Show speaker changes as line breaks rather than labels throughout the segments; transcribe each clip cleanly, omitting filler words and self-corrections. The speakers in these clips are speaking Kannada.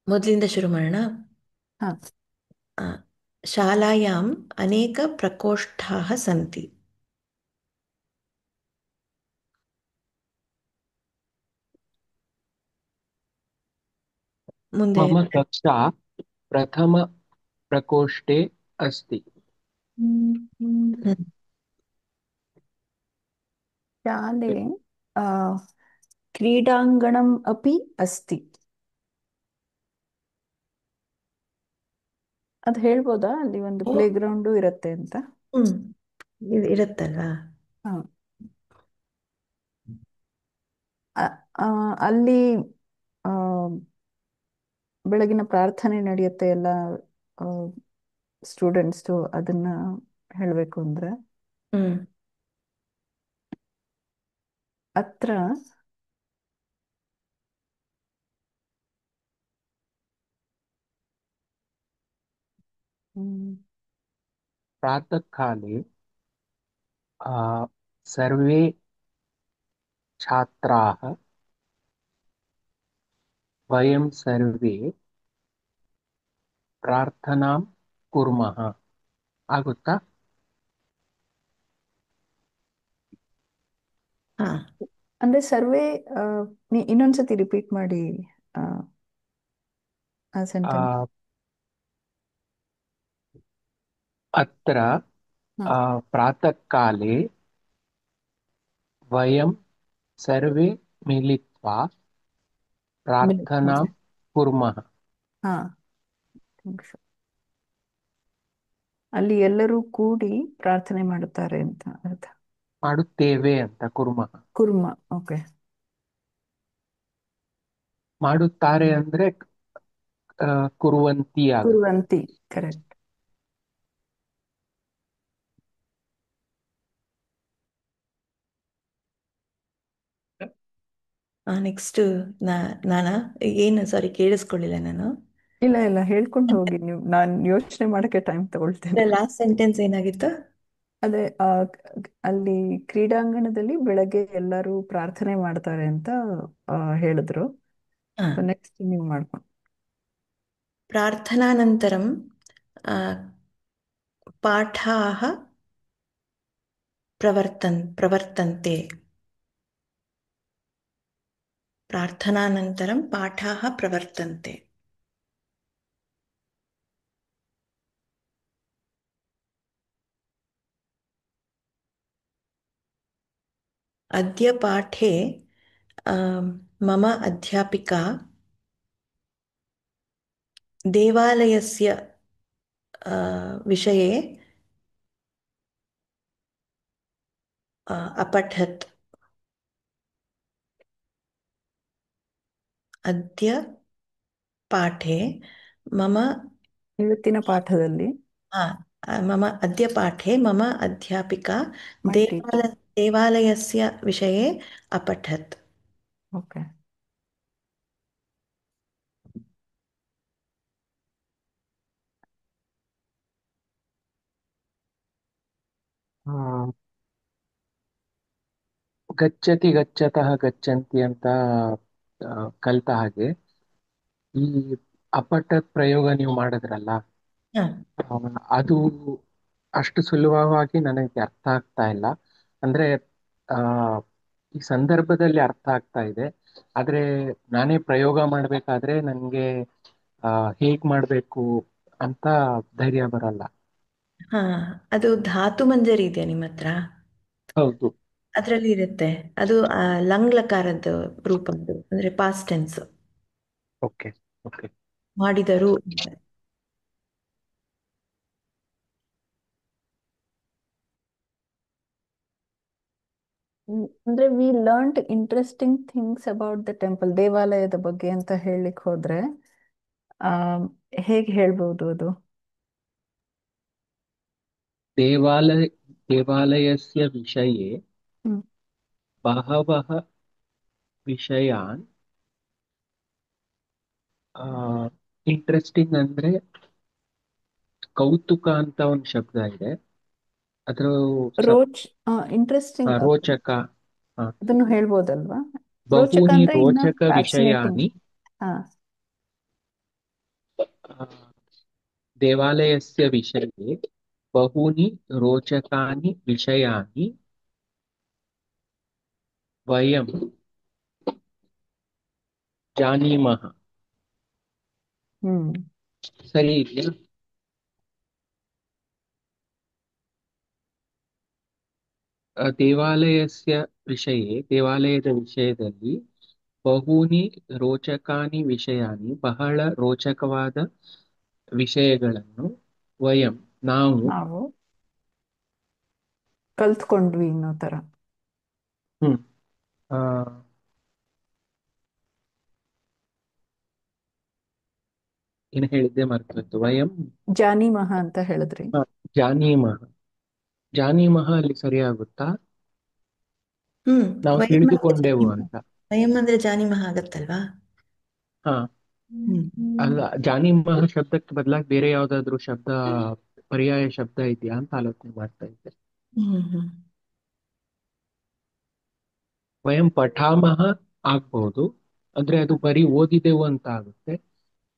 ಮೊದಲಿಂದ ಶುರು ಮಾಡೋಣ.
ಹಾ.
ಆ, ಶಾಲಾಯಾಮ್ ಅನೇಕ ಪ್ರಕೋಷ್ಠಾः ಸಂತಿ. ಮುಂದೆ
मम कक्षा प्रथमप्रकोष्ठे अस्ति।
ಹ್ಮ್.
ಶಾಲೆ ಆ, ಕ್ರೀಡಾಂಗಣಂ ಅಪಿ ಅಸ್ತಿ. ಅದು ಹೇಳ್ಬೋದಾ ಅಲ್ಲಿ ಒಂದು
ಓ,
ಪ್ಲೇ ಗ್ರೌಂಡು ಇರುತ್ತೆ ಅಂತ.
ಹ್ಮ್ ಇರುತ್ತಲ್ವಾ.
ಹಾ. ಆ, ಆ, ಅಲ್ಲಿ ಆ, ಬೆಳಗಿನ ಪ್ರಾರ್ಥನೆ ನಡೆಯುತ್ತೆ ಎಲ್ಲ ಸ್ಟೂಡೆಂಟ್ಸು ಅದನ್ನ ಹೇಳಬೇಕು ಅಂದ್ರೆ
ಹ್ಮ್
ಹತ್ರ ಹ್ಮ್,
प्रातःकाले सर्वे छात्राः वयं सर्वे प्रार्थनां कुर्मः। आगुत्ता?
ಹಾ
ಅಂದ್ರೆ ಸರ್ವೇ ಇನ್ನೊಂದ್ಸತಿ ರಿಪೀಟ್ ಮಾಡಿ ಆ, ಆ ಸೆಂಟೆನ್ಸ್.
आ, अत्र
ಹಾ.
प्रातःकाले वयं सर्वे मिलित्वा प्रार्थनां कुर्मः।
ಹಾ. ಅಲ್ಲಿ ಎಲ್ಲರೂ ಕೂಡಿ ಪ್ರಾರ್ಥನೆ ಮಾಡುತ್ತಾರೆ ಅಂತ ಅರ್ಥ.
ಮಾಡುತ್ತೇವೆ ಅಂತ ಕುರ್ಮಃ.
ಕುರ್ಮ. ಓಕೆ.
ಮಾಡುತ್ತಾರೆ ಅಂದ್ರೆ ಕುರುವಂತಿ ಆಗುತ್ತೆ.
ಕುರುವಂತಿ. ಕರೆಕ್ಟ್.
ನೆಕ್ಸ್ಟ್ ನಾನಾ ಏನು ಸಾರಿ ಕೇಳಿಸ್ಕೊಳ್ಳಿಲ್ಲ ನಾನು.
ಇಲ್ಲ ಇಲ್ಲ, ಹೇಳ್ಕೊಂಡು ಹೋಗಿ ನೀವು, ನಾನು ಯೋಚನೆ ಮಾಡಕ್ಕೆ ಟೈಮ್ ತಗೊಳ್ತೇನೆ.
ಲಾಸ್ಟ್ ಸೆಂಟೆನ್ಸ್ ಏನಾಗಿತ್ತು?
ಅದೇ ಅಲ್ಲಿ ಕ್ರೀಡಾಂಗಣದಲ್ಲಿ ಬೆಳಗ್ಗೆ ಎಲ್ಲರೂ ಪ್ರಾರ್ಥನೆ ಮಾಡ್ತಾರೆ ಅಂತ ಹೇಳಿದ್ರು.
ಹಾ,
ಸೊ ನೆಕ್ಸ್ಟ್ ನೀವು ಮಾಡ್ಕೊಂಡು.
ಪ್ರಾರ್ಥನಾನಂತರಂ ಪಾಠಾः ಪ್ರವರ್ತಂತೆ. ಪ್ರಾರ್ಥನಾನಂತರಂ ಪಾಠಾः ಪ್ರವರ್ತಂತೆ. ಅದ್ಯ ಪಾಠೆ ಮಮ ಅಧ್ಯಾಪಿಕಾ ದೇವಾಲಯಸ್ಯ ವಿಷये अपठत्. अद्य पाठे मम
ಇವತ್ತಿನ ಪಾಠದಲ್ಲಿ
आ, मम अद्य पाठे मम अध्यापिका
ಮೈ ಟೀಚರ್.
देवालयस्य विषये अपठत्.
ಓಕೆ.
ಗಚ್ಚತಿ ಗಚ್ಚತಃ ಗಚ್ಚಂತಿ ಅಂತ ಕಲ್ತ ಹಾಗೆ ಈ ಅಪಠ ಪ್ರಯೋಗ ನೀವು ಮಾಡಿದ್ರಲ್ಲ,
ಹ,
ಅದು ಅಷ್ಟು ಸುಲಭವಾಗಿ ನನಗೆ ಅರ್ಥ ಆಗ್ತಾ ಇಲ್ಲ. ಅಂದ್ರೆ ಆ ಈ ಸಂದರ್ಭದಲ್ಲಿ ಅರ್ಥ ಆಗ್ತಾ ಇದೆ, ಆದ್ರೆ ನಾನೇ ಪ್ರಯೋಗ ಮಾಡ್ಬೇಕಾದ್ರೆ ನನಗೆ ಹೇಗ್ ಮಾಡ್ಬೇಕು ಅಂತ ಧೈರ್ಯ ಬರಲ್ಲ.
ಹಾ, ಅದು ಧಾತು ಮಂಜರಿ ಇದೆಯಾ ನಿಮ್ಮ ಹತ್ರ?
ಹೌದು.
ಅದರಲ್ಲಿ ಇರುತ್ತೆ. ಅದು ಲಂಗ್ ಲಕಾರದ್ದು ರೂಪದ್ದು, ಅಂದ್ರೆ ಪಾಸ್ಟ್ ಟೆನ್ಸ್.
Okay okay.
ಮಾಡಿದರು.
ಅಂದ್ರೆ we learned interesting things about the temple, ದೇವಾಲಯದ ಬಗ್ಗೆ ಅಂತ ಹೇಳಲಿಕ್ಕೆ ಹೋದ್ರೆ ಆ ಹೇಗೆ ಹೇಳ್ಬೋದು ಅದು?
ದೇವಾಲಯ ದೇವಾಲಯस्य ವಿಷये
ಹ್ಮ್.
बहवः ವಿಷಯಾನ್ ಇಂಟ್ರೆಸ್ಟಿಂಗ್ ಅಂದ್ರೆ ಕೌತುಕ ಅಂತ ಒಂದು ಶಬ್ದ ಇದೆ. ಅದ್ರ ಸ-
ರೋಚ್ ಇಂಟ್ರೆಸ್ಟಿಂಗ್
ರೋಚಕ. ಆ,
ಅದನ್ನು ಹೇಳ್ಬೋದಲ್ವಾ? ರೋಚಕ
ಬಹೂನಿ
ಅಂದ್ರೆ ಇನ್ನ
ರೋಚಕ
ಫ್ಯಾಸಿನೇಟಿಂಗ್.
ವಿಷಯಾನಿ
ಹಾ.
देवालयस्य विषये बहूनि रोचकानि विषयानि वयं जानीमः.
ಹ್ಮ್
ಸರಿ ಇದೆಯಾ? ದೇವಾಲಯस्य ವಿಷये ದೇವಾಲಯದ ವಿಷಯದಲ್ಲಿ ಬಹೂನಿ ರೋಚಕಾನಿ ವಿಷಯಾನಿ ಬಹಳ ರೋಚಕವಾದ ವಿಷಯಗಳನ್ನು ವಯಂ ನಾವು
ನಾವು ಕಲ್ತ್ಕೊಂಡ್ವಿ ಅನ್ನೋ ತರ.
ಹ್ಮ್ ಆ, ಏನ್ ಹೇಳಿದ್ದೆ ಮರ್ತೋಯ್ತು. ವಯಂ
ಜಾನೀಮಹ ಅಂತ ಹೇಳಿದ್ರಿ.
ಆ, ಜಾನೀಮಃ. ಜಾನೀಮಃ ಅಲ್ಲಿ ಸರಿಯಾಗುತ್ತಾ?
ಹ್ಮ್
ನಾವು
ವಯಂ ಅಂದ್ರೆ
ತಿಳಿದುಕೊಂಡೆವು
ಜಾನಿಮಹ.
ಅಂತ.
ವಯಂ ಅಂದ್ರೆ ಜಾನಿಮಹ ಆಗತ್ತಲ್ವಾ?
ಹಾ,
ಹ್ಮ್
ಅಲ್ಲ, ಜಾನೀಮಃ ಶಬ್ದಕ್ಕೆ ಬದಲಾಗಿ ಬೇರೆ ಯಾವ್ದಾದ್ರು ಶಬ್ದ, ಪರ್ಯಾಯ ಶಬ್ದ ಇದೆಯಾ ಅಂತ ಆಲೋಚನೆ ಮಾಡ್ತಾ ಇದ್ದೆ.
ಹ್ಮ್ ಹ್ಮ್
ವಯಂ ಪಠಾಮಹ ಆಗ್ಬಹುದು, ಅಂದ್ರೆ ಅದು ಬರೀ ಓದಿದೆವು ಅಂತ ಆಗುತ್ತೆ.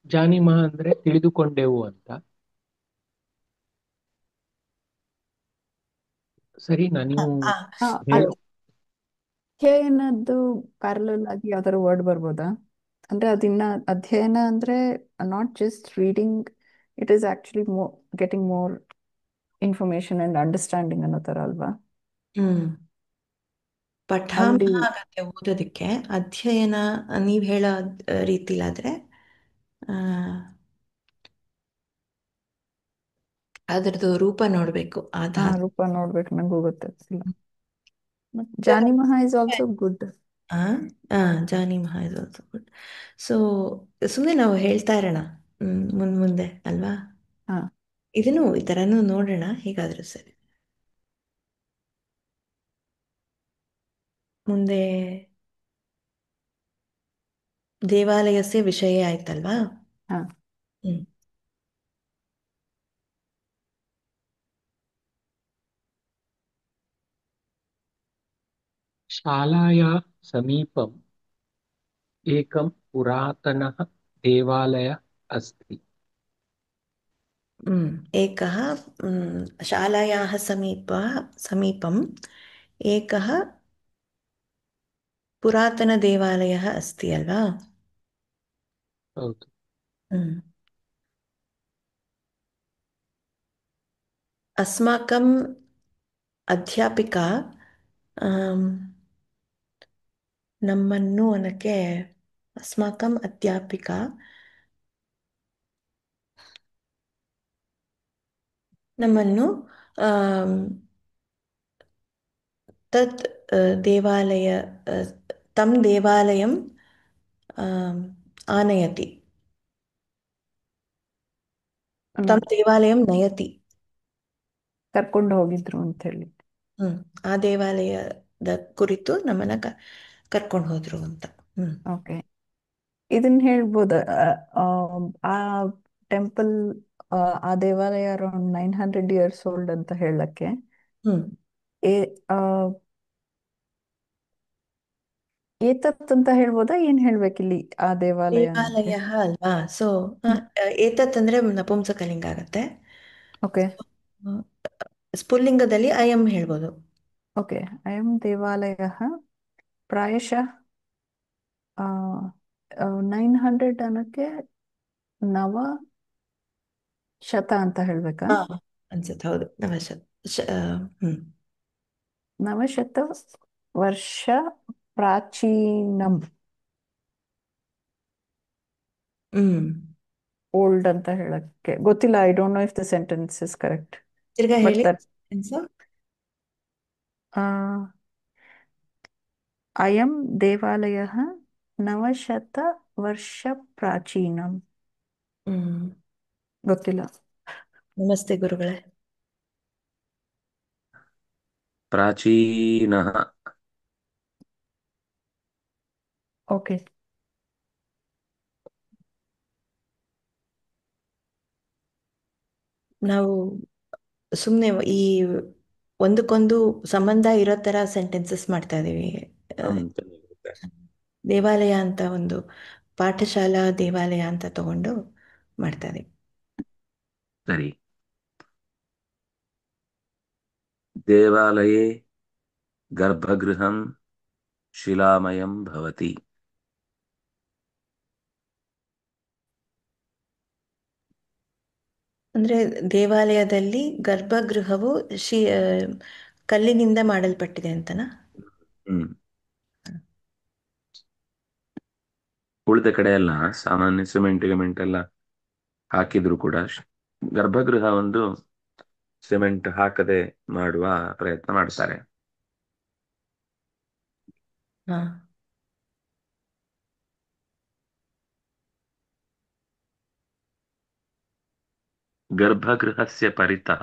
ಜಾನೀಮಃ ಅಂದ್ರೆ ತಿಳಿದುಕೊಂಡೆವು ಅಂತ. ಸರಿನಾ? ನೀವು
ಆ,
ಆ,
ಹೇಳೋ
ಅಧ್ಯಯನದ್ದು ಪ್ಯಾರಲಲ್ ಆಗಿ ಯಾವ್ದಾದ್ರು ವರ್ಡ್ ಬರ್ಬೋದಾ? ಅಂದ್ರೆ ಅದಿನ್ನ ಅಧ್ಯಯನ ಅಂದ್ರೆ not just reading, it is actually getting more information and understanding ಅನ್ನೋ ತರ ಅಲ್ವಾ?
ಹ್ಮ್
ಅಲ್ಲಿ
ಪಠಾಮಹ ಆಗತ್ತೆ ಓದೋದಕ್ಕೆ. ಅಧ್ಯಯನ ನೀವ್ ಹೇಳೋ ರೀತಿಲಾದ್ರೆ ಆ, ಅದ್ರದ್ದು ರೂಪ ನೋಡ್ಬೇಕು ಆ ಧಾತು.
ರೂಪ ನೋಡ್ಬೇಕು, ನಂಗೂ ಗೊತ್ತಾಗ್ತಿಲ್ಲ. ಜಾನಿಮಹ ಇಸ್ ಆಲ್ಸೋ ಗುಡ್.
ಆ ಆ ಜಾನಿಮಹ ಇಸ್ ಆಲ್ಸೋ ಗುಡ್. ಸೊ ಸುಮ್ಮನೆ ನಾವು ಹೇಳ್ತಾ ಇರೋಣ ಮುಂದೆ ಅಲ್ವಾ?
ಹಾ
ಇದನ್ನು ಈ ಥರನೂ ನೋಡೋಣ, ಹೇಗಾದ್ರೂ ಸರಿ. ಮುಂದೆ ದೇವಾಲಯಸ್ಯ ವಿಷಯ ಆಯ್ತಲ್ವಾ?
ಹಾ
ಹ್ಮ್
ಶಾಲಾಯಾः समीपम् एकं पुरातनः देवालयः अस्ति.
एकः शालायाः समीपम् एकः पुरातनदेवालयः अस्ति अल्वा?
ಹೌದು.
हम्म, अस्माकम् अध्यापिका आम्, ನಮ್ಮನ್ನು ಅನ್ನಕ್ಕೆ ಅಸ್ಮಾಕಂ ಅಧ್ಯಾಪಿಕಾ ನಮ್ಮನ್ನು ಆಮ್, ತತ್ ದೇವಾಲಯ ಆ, ತಮ್ ದೇವಾಲಯಂ ಆಮ್, ಆನಯತಿ, ತಮ್ ದೇವಾಲಯಂ ನಯತಿ.
ಕರ್ಕೊಂಡು ಹೋಗಿದ್ರು ಅಂತ ಹೇಳಿ.
ಹ್ಮ್ ಆ ದೇವಾಲಯದ ಕುರಿತು ನಮ್ಮನ್ನ ಕರ್ಕೊಂಡು ಹೋದ್ರು ಅಂತ. ಹ್ಮ್
ಓಕೆ, ಇದನ್ನ ಹೇಳ್ಬೋದ? ಆ ಟೆಂಪಲ್, ಆ ದೇವಾಲಯ ಅರೌಂಡ್ 900 years ಓಲ್ಡ್ ಅಂತ ಹೇಳಕ್ಕೆ
ಹ್ಮ್
ಏ ಆ, ಏತತ್ ಅಂತ ಹೇಳ್ಬೋದಾ? ಏನ್ ಹೇಳ್ಬೇಕಿಲ್ಲಿ ಆ ದೇವಾಲಯ ಅನ್ನಕ್ಕೆ?
ದೇವಾಲಯ ಅಲ್ವಾ? ಸೊ ಏತತ್ ಅಂದ್ರೆ ನಪುಂಸಕಲಿಂಗ ಆಗತ್ತೆ.
ಓಕೆ
ಆ, ಸ್ಪುಲ್ಲಿಂಗದಲ್ಲಿ ಅಯಂ ಹೇಳ್ಬೋದು.
ಓಕೆ, ಅಯಂ ದೇವಾಲಯ ಪ್ರಾಯಶಃ 900 ಅನ್ನಕ್ಕೆ ನವ ಶತ ಅಂತ ಹೇಳ್ಬೇಕಾ?
ಹಾ ಅನ್ಸುತ್ತೆ, ಹೌದು. ಹ್ಮ್
ನವಶತ ವರ್ಷ ಪ್ರಾಚೀನಂ,
ಹ್ಮ್
ಓಲ್ಡ್ ಅಂತ ಹೇಳಕ್ಕೆ ಗೊತ್ತಿಲ್ಲ. I don't know if the sentence is correct,
ತಿರ್ಗಾ
ಬಟ್
ಹೇಳಿ
ದಟ್
ಅನ್ಸು.
ಅಯಂ ದೇವಾಲಯ ನವಶತ ವರ್ಷ ಪ್ರಾಚೀನಂ.
ಹ್ಮ್
ಗೊತ್ತಿಲ್ಲ.
ನಮಸ್ತೆ ಗುರುಗಳೇ.
ಪ್ರಾಚೀನಃ.
ಓಕೆ,
ನಾವು ಸುಮ್ಮನೆ ಈ ಒಂದಕ್ಕೊಂದು ಸಂಬಂಧ ಇರೋ ಥರ ಸೆಂಟೆನ್ಸಸ್ ಮಾಡ್ತಾ ಇದ್ದೀವಿ. ಆ,
ಚೆನ್ನಾಗಿರುತ್ತೆ.
ದೇವಾಲಯ ಅಂತ ಒಂದು ಪಾಠಶಾಲಾ ದೇವಾಲಯ ಅಂತ ತಗೊಂಡು ಮಾಡ್ತಾ ಇದ್ದೀವಿ.
सरि देवालये गर्भगृहं शिलामयं भवति
ಅಂದ್ರೆ ದೇವಾಲಯದಲ್ಲಿ ಗರ್ಭಗೃಹವು ಕಲ್ಲಿನಿಂದ ಮಾಡಲ್ಪಟ್ಟಿದೆ ಅಂತನಾ?
ಹ್ಮ್ ಉಳಿದ ಕಡೆ ಎಲ್ಲ ಸಾಮಾನ್ಯ ಸಿಮೆಂಟ್ ಗಿಮೆಂಟ್ ಎಲ್ಲ ಹಾಕಿದ್ರು ಕೂಡ ಗರ್ಭಗೃಹ ಒಂದು ಸಿಮೆಂಟ್ ಹಾಕದೆ ಮಾಡುವ ಪ್ರಯತ್ನ ಮಾಡ್ತಾರೆ.
ಹಾ.
गर्भगृहस्य परितः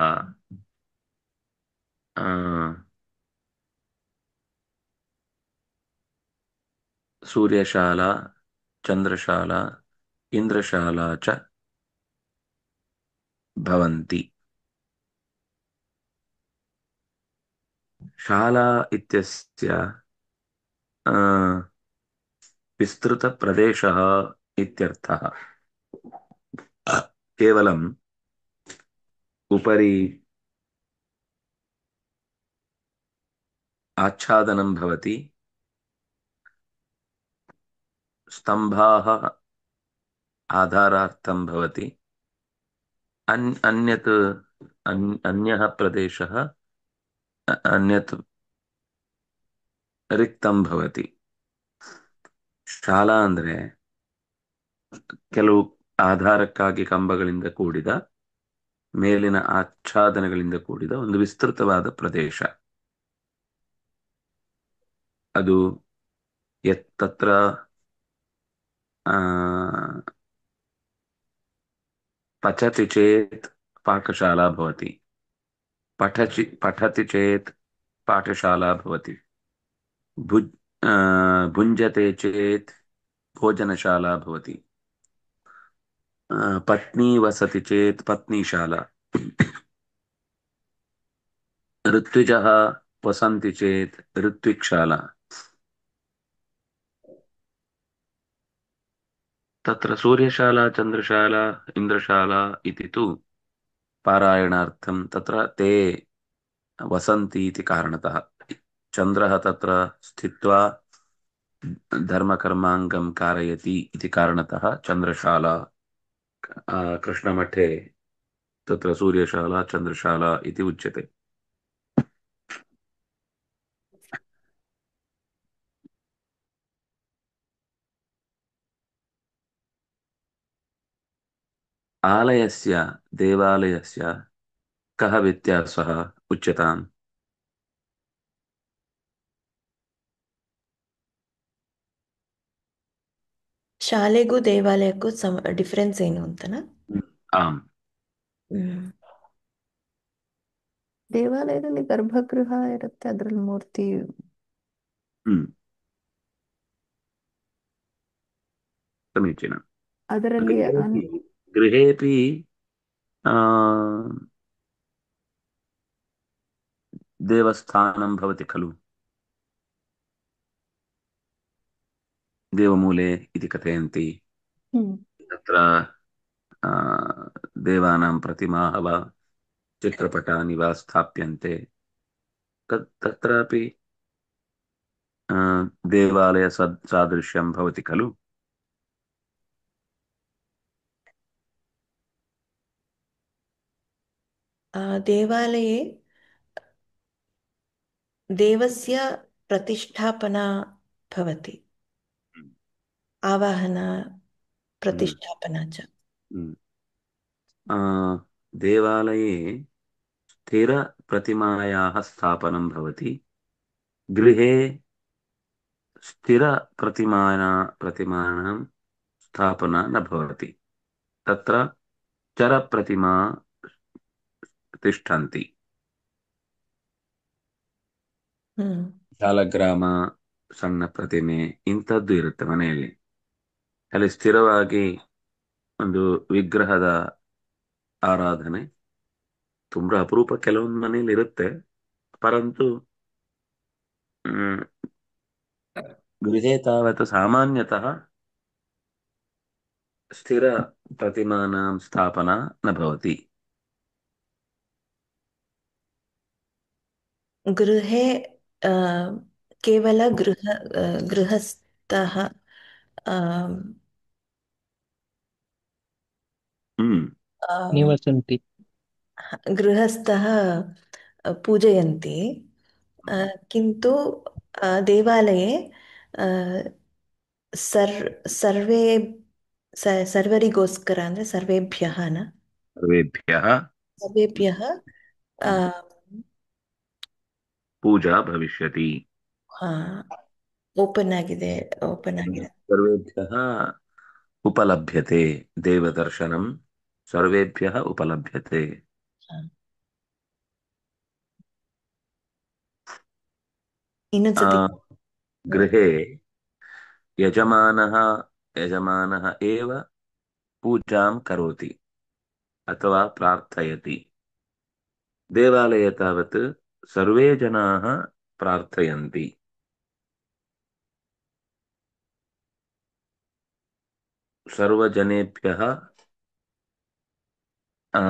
सूर्यशाला चंद्रशाला इंद्रशाला च भवन्ति. शाला इत्यस्य विस्तृतप्रदेशः इत्यर्थः. केवलम् उपरि आच्छादनं भवति, स्तम्भाः आधारार्थं भवति, अन्यत् अन्यः प्रदेशः अन्यत् रिक्तं भवति. ಶಾಲಾ ಅಂದ್ರೆ ಕೆಲವು ಆಧಾರಕ್ಕಾಗಿ ಕಂಬಗಳಿಂದ ಕೂಡಿದ ಮೇಲಿನ ಆಚ್ಛಾದನಗಳಿಂದ ಕೂಡಿದ ಒಂದು ವಿಸ್ತೃತವಾದ ಪ್ರದೇಶ. ಅದು ತತ್ರ पचति चेत् पाकशाला भवति, पठति चेत् पाठशाला भवति, भुञ्जते चेत् भोजनशाला भवति, पत्नी वसति चेत् पत्नीशाला, ऋत्विजः वसन्ति चेत् ऋत्विक्शाला. तत्र सूर्यशाला चंद्रशाला इंद्रशाला इति तु पारायणार्थं तत्र ते वसन्ति इति कारणतः. चन्द्रः तत्र स्थित्वा धर्मकर्माङ्गं कारयति इति कारणतः चन्द्रशाला. कृष्णमठे तत्र सूर्यशाला चन्द्रशाला इति उच्यते. आलयस्य देवालयस्य कः व्यत्यासः उच्यताम्?
ಶಾಲೆಗೂ ದೇವಾಲಯಕ್ಕೂ ಡಿಫರೆನ್ಸ್ ಏನು ಅಂತನಾ?
आम्.
ದೇವಾಲಯದಲ್ಲಿ ಗರ್ಭಗೃಹ ಇರುತ್ತೆ, ಅದ್ರಲ್ಲಿ ಮೂರ್ತಿ.
समीचीनम्.
ಅದರಲ್ಲಿ
गृहेपि देवस्थानं भवति खलु, देवमूले इति कथयन्ति. तत्र देवानां प्रतिमाः वा चित्रपटानि वा स्थाप्यन्ते. तत्रापि देवालय सादृश्यं भवति खलु.
देवालये देवस्य प्रतिष्ठापना भवति, आवाहना प्रतिष्ठापना च.
देवालये स्थिरप्रतिमायाः स्थापनं भवति, गृहे स्थिरप्रतिमानां स्थापना न भवति. तत्र चरप्रतिमा तिष्ठन्ति. ಶಾಲಗ್ರಾಮ, ಸಣ್ಣ ಪ್ರತಿಮೆ ಇಂಥದ್ದು ಇರುತ್ತೆ ಮನೆಯಲ್ಲಿ. ಅಲ್ಲಿ ಸ್ಥಿರವಾಗಿ ಒಂದು ವಿಗ್ರಹದ ಆರಾಧನೆ ತುಂಬಾ ಅಪರೂಪ ಕೆಲವೊಂದು ಮನೆಯಲ್ಲಿ ಇರುತ್ತೆ. ಪರಂತು ಗೃಹೇ ತಾವತ್ ಸಾಮಾನ್ಯತಃ ಸ್ಥಿರ ಪ್ರತಿಮಾನಾಂ ಸ್ಥಾಪನಾ ನ ಭವತಿ.
ಗೃಹೆ ಆ, ಕೇವಲ ಗೃಹಸ್ಥಃ ಆ,
ಹ್ಮ್
ಆ,
ನಿವಸಂತಿ.
ಗೃಹಸ್ಥಃ पूजयन्ति अ, किन्तु देवालये अ, सर्वे सर्वरिಗೋಸ್ಕರ ಅಂದ್ರೆ ಸರ್ವೇಭ್ಯಃ
ಸರ್ವೇಭ್ಯಃ
ಸರ್ವೇಭ್ಯಃ ಆ,
ಪೂಜಾ ಭವಿಷ್ಯತಿ.
ಓಪನ್ ಆಗಿದೆ ಓಪನ್ ಆಗಿದೆ
ಸರ್ವೇಭ್ಯಃ ಉಪಲಭ್ಯತೆ ದೇವದರ್ಶನಂ. ಸರ್ವೇಭ್ಯಃ ಉಪಲಭ್ಯತೆ.
ಹ. ಇನ್ನೊಂದ್ಸತಿ
ಗೃಹೆ ಯಜಮಾನಃ ಯಜಮಾನಃ ಏವ ಪೂಜಾಂ ಕರೋತಿ ಅಥವಾ ಪ್ರಾರ್ಥಯತಿ. ದೇವಾಲये तावत् सर्वे जनाः प्रार्थयन्ति. सर्वजनेभ्यः आ,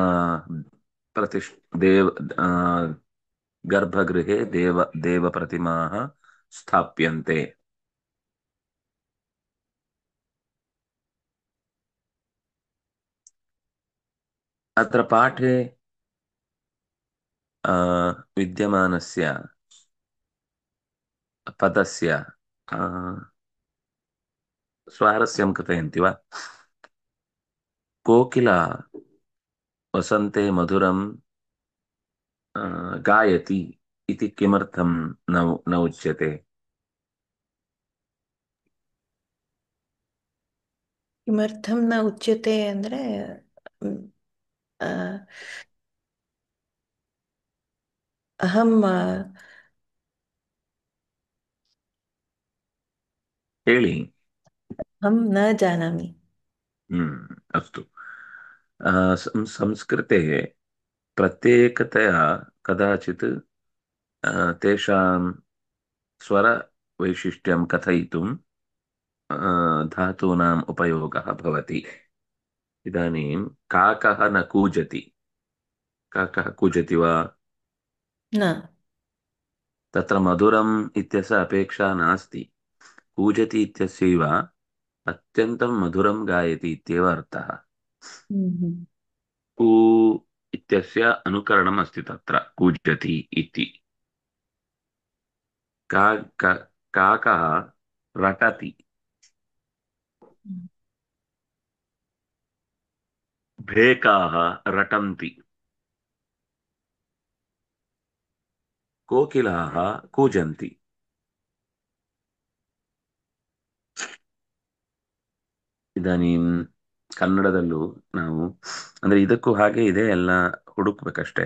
प्रतिष्ठ देव आ, गर्भगृहे देवप्रतिमाः स्थाप्यन्ते. अत्र पाठे विद्यमानस्य पदस्य स्वारस्यं कथयन्ति वा? कोकिला वसन्ते मधुरं गायति इति किमर्थं न उच्यते?
किमर्थं न उच्यते ಅಂದ್ರೆ ಆ, ಅಹಂ
ಹೇಳಿ.
ಅಹಂ ನ ಜಾನಾಮಿ.
अस्तु. संस्कृते प्रत्येकतया कदाचित् तेषां स्वरवैशिष्ट्यं कथयितुं धातूनाम् उपयोगः भवति. इदानीं काकः न कूजति. काकः कूजति वा?
न
तत्र मधुरम् इत्यस्य अपेक्षा नास्ति. कूजति इत्यस्यैव अत्यन्तं मधुरं गायति इत्येव अर्थः. कू इत्यस्य अनुकरणम् अस्ति तत्र कूजति इति. काकः रटति. भेकाः रटन्ति. कोकिलाः कूजन्ति. ಇದಾನಿಂ ಕನ್ನಡದಲ್ಲೂ ನಾವು ಅಂದ್ರೆ ಇದಕ್ಕೂ ಹಾಗೆ ಇದೆ, ಎಲ್ಲ ಹುಡುಕ್ಬೇಕಷ್ಟೇ.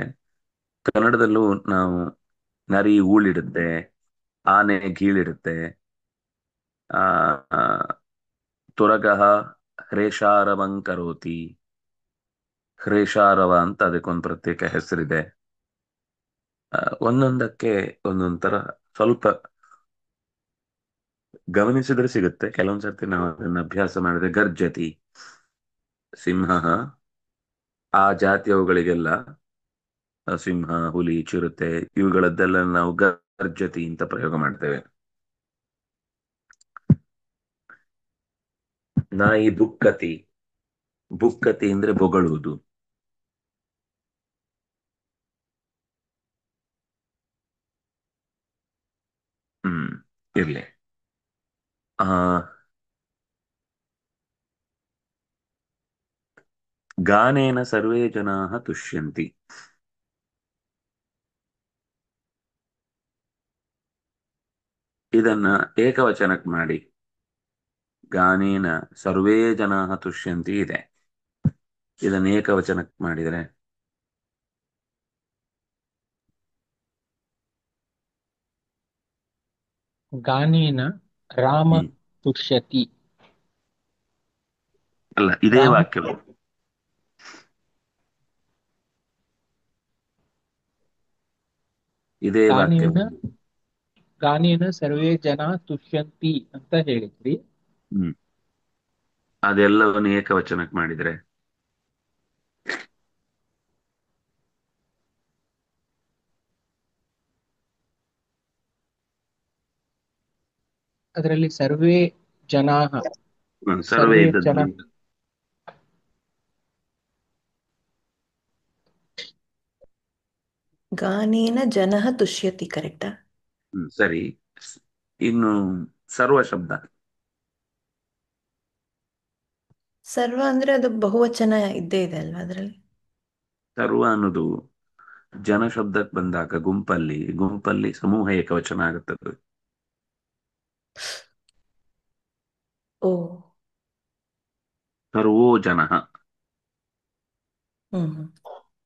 ಕನ್ನಡದಲ್ಲೂ ನಾವು ನರಿ ಊಳಿಡುತ್ತೆ, ಆನೆ ಗೀಳಿಡುತ್ತೆ, ಆ ತುರಗಃ ಹ್ರೇಷಾರವಂ ಕರೋತಿ. ಹ್ರೇಷಾರವ ಅಂತ ಅದಕ್ಕೊಂದು ಪ್ರತ್ಯೇಕ ಹೆಸರಿದೆ. ಒಂದೊಂದಕ್ಕೆ ಒಂದೊಂದ್ ತರ ಸ್ವಲ್ಪ ಗಮನಿಸಿದ್ರೆ ಸಿಗುತ್ತೆ. ಕೆಲವೊಂದ್ಸರ್ತಿ ನಾವು ಅದನ್ನ ಅಭ್ಯಾಸ ಮಾಡಿದ್ರೆ ಗರ್ಜತಿ, ಸಿಂಹ, ಆ ಜಾತಿಯವುಗಳಿಗೆಲ್ಲ ಸಿಂಹ, ಹುಲಿ, ಚಿರತೆ ಇವುಗಳದ್ದೆಲ್ಲ ನಾವು ಗರ್ಜತಿ ಅಂತ ಪ್ರಯೋಗ ಮಾಡ್ತೇವೆ. ನಾಯಿ ಬುಕ್ಕತಿ. ಬುಕ್ಕತಿ ಅಂದ್ರೆ ಬೊಗಳುವುದು. ಇರ್ಲಿ. ಗಾನೇನ ಸರ್ವೇ ಜನಾಃ ತುಷ್ಯಂತಿ. ಇದನ್ನ ಏಕವಚನಕ್ಕೆ ಮಾಡಿ. ಗಾನೇನ ಸರ್ವೇ ಜನಾಃ ತುಷ್ಯಂತಿ ಇದೆ. ಇದನ್ನ ಏಕವಚನಕ್ಕೆ ಮಾಡಿದರೆ
ಗಾನೇನ ರಾಮ ತುಷ್ಯತಿ.
ಅಲ್ಲ, ಇದೇ
ರಾಮ
ವಾಕ್ಯವು. ಇದೇ ವಾಕ್ಯವು.
ಗಾನೇನ ಸರ್ವೇ ಜನ ತುಷ್ಯಂತಿ ಅಂತ ಹೇಳಿದ್ರಿ.
ಅದೆಲ್ಲವನ್ನು ಏಕವಚನಕ್ಕೆ ಮಾಡಿದ್ರೆ
ಅದರಲ್ಲಿ ಸರ್ವೇ ಜನಾಹ,
ಸರ್ವೇ
ಸರ್ವೇ
ಇದ್ದದ್ದು
ಜನ,
ಬಂತು.
ಗಾನೇನ ಜನಃ ತುಷ್ಯತಿ, ಕರೆಕ್ಟಾ?
ಸರಿ. ಇನ್ನು ಸರ್ವ ಶಬ್ದ.
ಸರ್ವ ಅಂದ್ರೆ ಅದು ಬಹುವಚನ ಇದ್ದೇ ಇದೆ ಅಲ್ವಾ ಅದರಲ್ಲಿ?
ಸರ್ವ ಅನ್ನೋದು ಜನ ಶಬ್ದಕ್ಕೆ ಬಂದಾಗ ಗುಂಪಲ್ಲಿ ಸಮೂಹ ಏಕವಚನ ಆಗುತ್ತದೆ.
ಓ.
ಸರ್ವೋ ಜನಃ.
ಹ್ಮ್.